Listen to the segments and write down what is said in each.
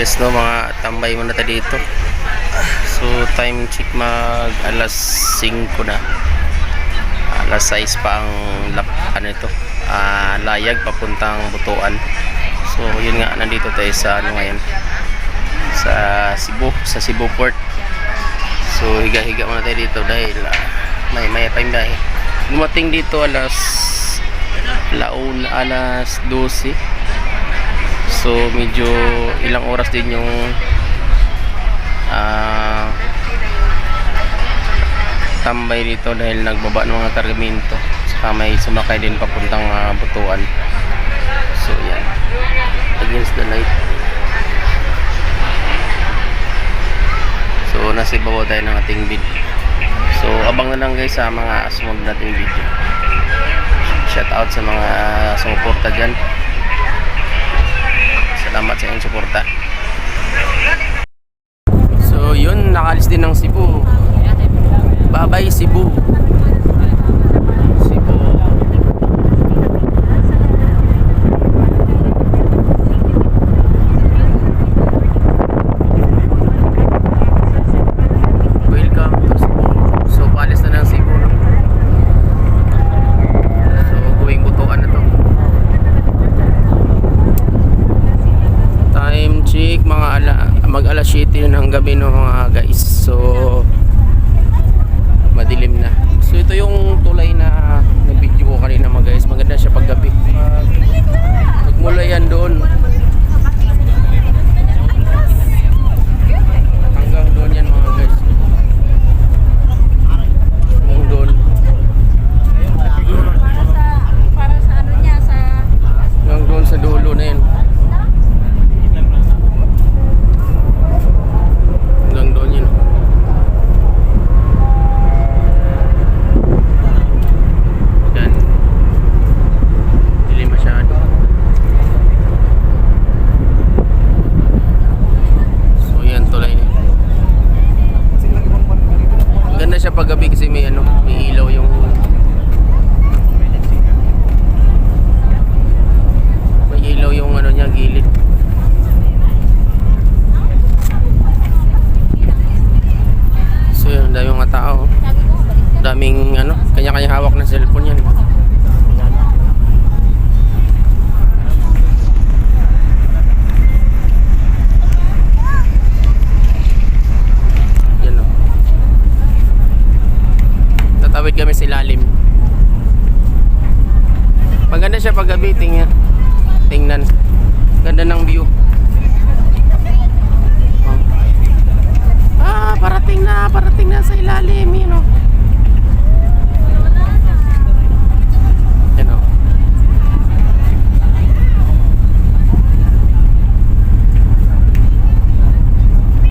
guys, no, mga tambay muna tayo dito. So time check mag alas 5 na. Alas 6 pa ang layag papuntang Butuan. So yun nga, nandito tayo sa ngayon, sa Cebu Port. So higa-higa muna tayo dito dahil may time dahil dumating dito alas 12. So medyo ilang oras din yung tambay dito dahil nagbaba ng mga kargamento, saka may sumakay din papuntang Butuan. So yan, against the light. So nasa ibabaw tayo ng ating bid. So abang na lang guys sa mga sumunod nating video. Shout out sa mga sumuporta dyan. Salamat sa inyong suporta. So yun, nakalis din ng Cebu. Bye-bye Cebu. Welcome to Cebu. So palis na ng Cebu, no? So going Butuan na to. Time check mag alas 7 ng gabi, no mga guys. So madilim na. So ito yung tulay na nag-video ko kanina mga guys. Maganda siya pag gabi. Magmula yan doon hanggang doon yan mga guys. Hanggang doon. Para sa ano niya, Hanggang doon sa dulo na yan. Hanggang doon yan. Yan. Dilim masyado. So yan, tulay niya. Ganda siya pag gabi kasi may ilaw yung niya, gilid. So yun, dami mga tao. Daming kanya-kanya hawak na cellphone yan. Yan o. Tatawid kami sa ilalim. Maganda siya pag gabi, tingnan. Ganda ng view. Parating na sa ilalim, yun o. Yan o.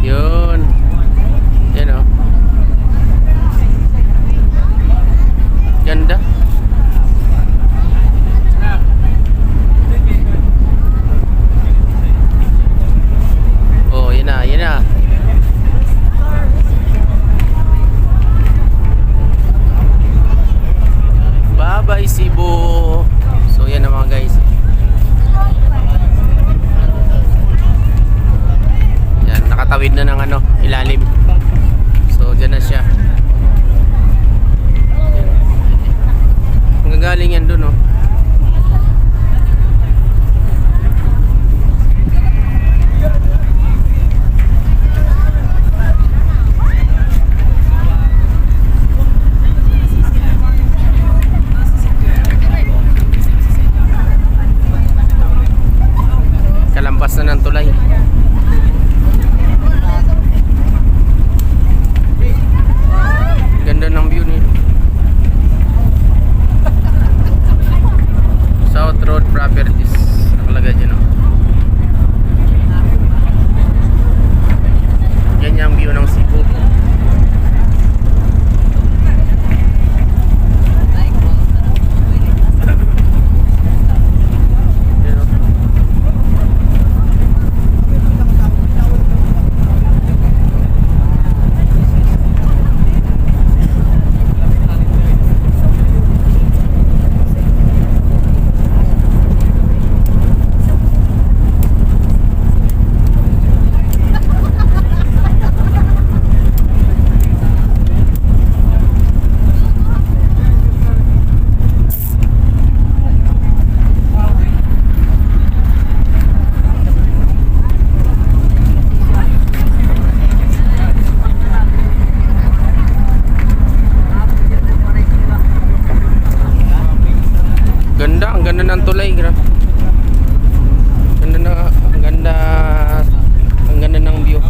Yun. Yan o. Ganda. Oh, yan na. Bye-bye Cebu. So yan na mga guys. Yan, nakatawid na ng ilalim. So dyan na siya. Ang galing yan dun, oh. Kalampas na ng tulay. Ganda ng view niya. South Road Properties nakalagay dyan, oh. Yan yung view ng Cebu. Ganda ng tulay, grabe. Ganda na, ang ganda ng view.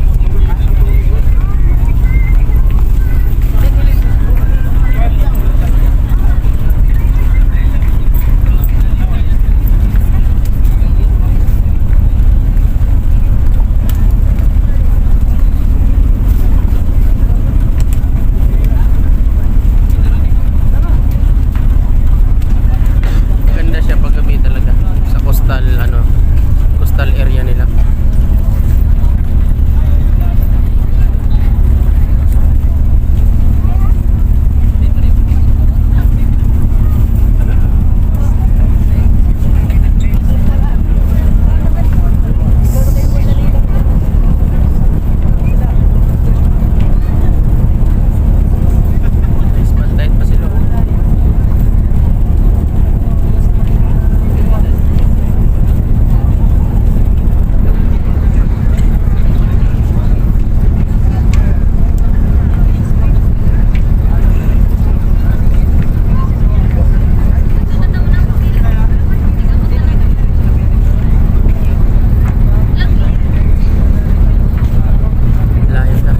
Ganda siya paggabi talaga sa coastal coastal area nila. Spotlight pa sila. Layo na.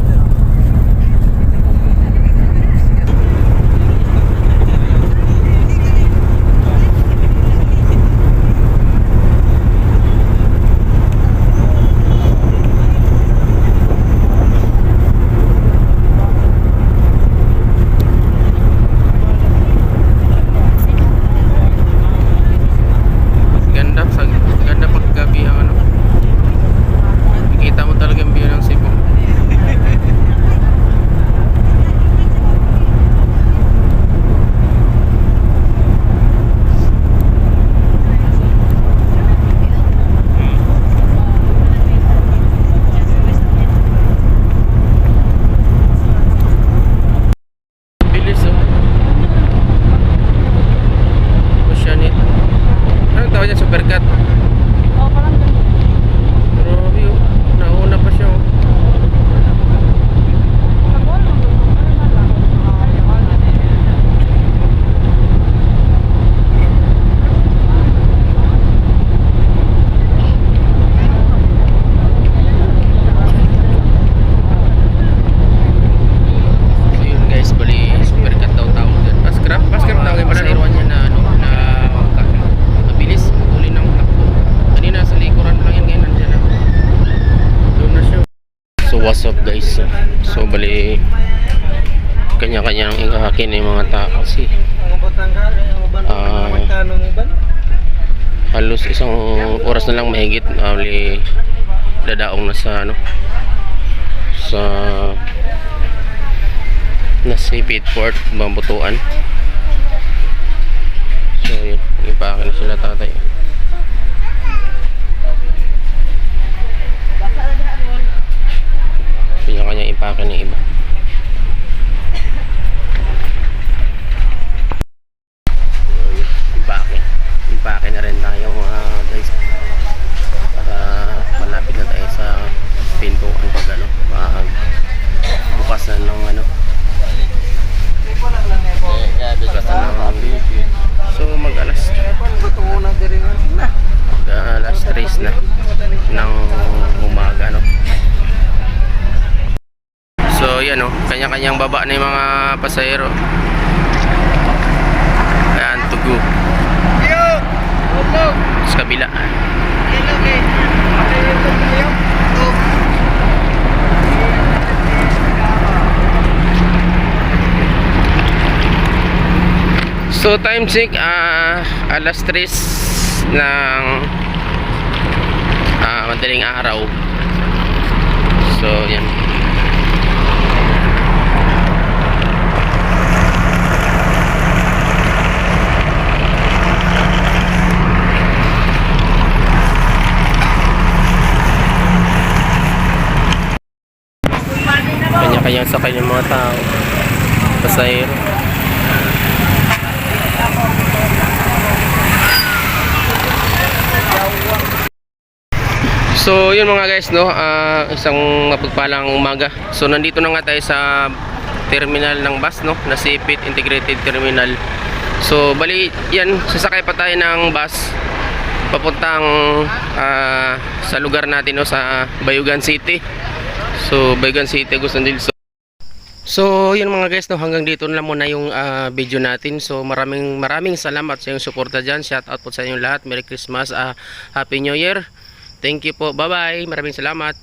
Ganda paggabi ang Nakikita mo talaga yung view ng Cebu. Bilis oh. Oceanit. Anong tawag niya? Supercat. Oo, parang ganun. Grabe oh. Nauna pa siya oh. So yun guys, bali supercat daw tawag dyan. Pascrap tawag yung pasairuan niya na mabilis, uli ng takbo. Kanina sa likuran lang yun, ngayon nandiyan na. Doon na siya. So what's up guys? So bali kanya-kanya ang ikahakin ng mga tao kasi halos isang oras na lang mahigit bali dadaong na sa sa Nasipit Port, Bambutuan. So yun, ipakin na sila tatay. Kanya-kanya ipakin ng iba. So yun, ipakin na rin tayo mga guys. Para malapit na tayo sa pintuan pag bukas na ng so mag-alas 3 na ng umaga so yan kanya-kanyang baba na yung mga pasahero. Ayan, tugo sa kabila. So time check alas 3 ng madaling araw. So yan. Kanya-kanyang sakay ng mga tao, pasahero. So yun mga guys isang mapagpalang umaga. So nandito na nga tayo sa terminal ng bus, no, na Sipit Integrated Terminal. So bali yan, sasakay pa tayo ng bus papuntang sa lugar natin, no, sa Bayugan City. So Bayugan City, Agusan del Sur. So yun mga guys, no, hanggang dito na muna yung video natin. So maraming salamat sa inyong suporta dyan. Shout out po sa inyong lahat. Merry Christmas, Happy New Year. Thank you po, bye bye, maraming salamat.